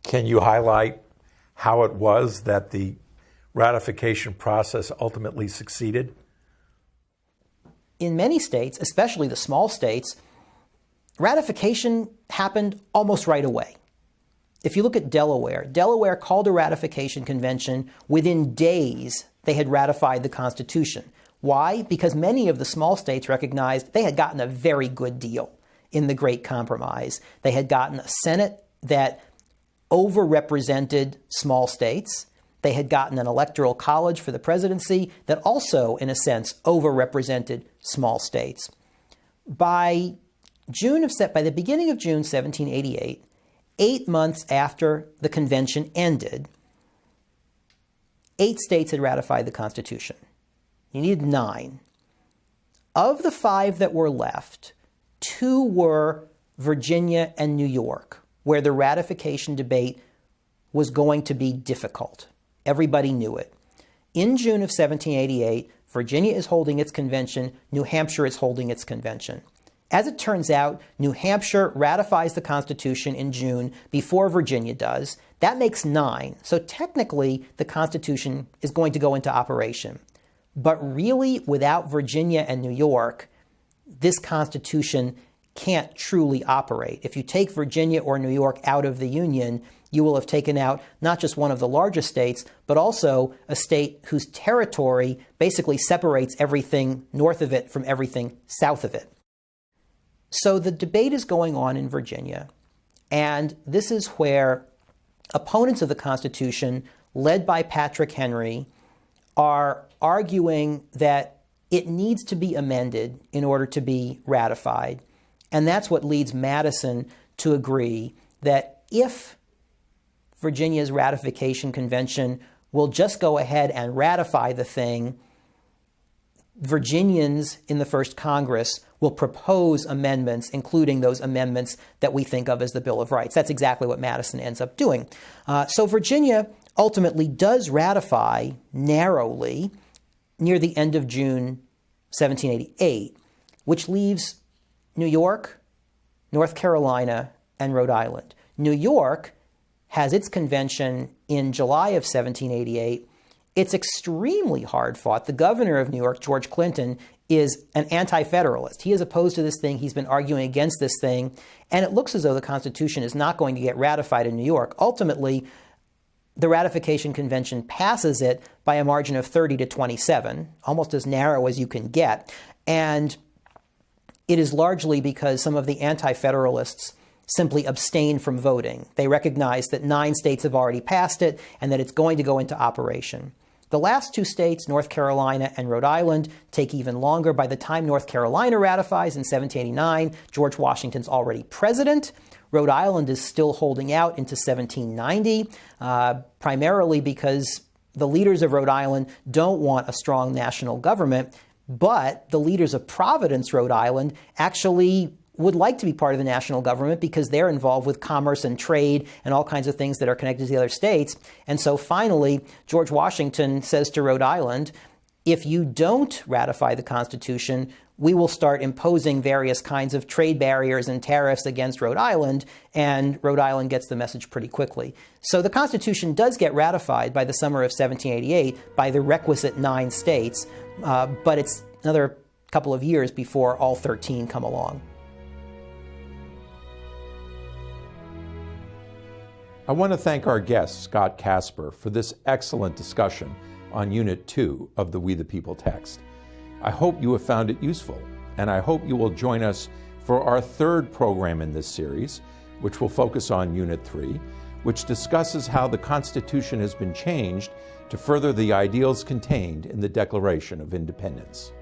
Can you highlight how it was that the ratification process ultimately succeeded? In many states, especially the small states, ratification happened almost right away. If you look at Delaware, Delaware called a ratification convention. Within days, they had ratified the Constitution. Why? Because many of the small states recognized they had gotten a very good deal in the Great Compromise. They had gotten a Senate that overrepresented small states. They had gotten an electoral college for the presidency that also, in a sense, overrepresented small states. By the beginning of June 1788, 8 months after the convention ended, 8 states had ratified the Constitution. You needed 9. Of the 5 that were left, 2 were Virginia and New York, where the ratification debate was going to be difficult. Everybody knew it. In June of 1788, Virginia is holding its convention, New Hampshire is holding its convention. As it turns out, New Hampshire ratifies the Constitution in June before Virginia does. That makes 9. So technically, the Constitution is going to go into operation. But really, without Virginia and New York, this Constitution can't truly operate. If you take Virginia or New York out of the Union, you will have taken out not just one of the largest states, but also a state whose territory basically separates everything north of it from everything south of it. So the debate is going on in Virginia, and this is where opponents of the Constitution, led by Patrick Henry, are arguing that it needs to be amended in order to be ratified. And that's what leads Madison to agree that if Virginia's ratification convention will just go ahead and ratify the thing, Virginians in the first Congress will propose amendments, including those amendments that we think of as the Bill of Rights. That's exactly what Madison ends up doing. So Virginia ultimately does ratify narrowly near the end of June 1788, which leaves New York, North Carolina, and Rhode Island. New York has its convention in July of 1788. It's extremely hard fought. The governor of New York, George Clinton, is an anti-federalist. He is opposed to this thing. He's been arguing against this thing. And it looks as though the Constitution is not going to get ratified in New York. Ultimately, the ratification convention passes it by a margin of 30 to 27, almost as narrow as you can get. And it is largely because some of the anti-federalists simply abstain from voting. They recognize that 9 states have already passed it and that it's going to go into operation. The last 2 states, North Carolina and Rhode Island, take even longer. By the time North Carolina ratifies in 1789, George Washington's already president. Rhode Island is still holding out into 1790, primarily because the leaders of Rhode Island don't want a strong national government, but the leaders of Providence, Rhode Island, actually would like to be part of the national government because they're involved with commerce and trade and all kinds of things that are connected to the other states. And so finally, George Washington says to Rhode Island, if you don't ratify the Constitution, we will start imposing various kinds of trade barriers and tariffs against Rhode Island, and Rhode Island gets the message pretty quickly. So the Constitution does get ratified by the summer of 1788 by the requisite 9 states, but it's another couple of years before all 13 come along. I want to thank our guest, Scott Casper, for this excellent discussion on Unit 2 of the We the People text. I hope you have found it useful, and I hope you will join us for our 3rd program in this series, which will focus on Unit 3, which discusses how the Constitution has been changed to further the ideals contained in the Declaration of Independence.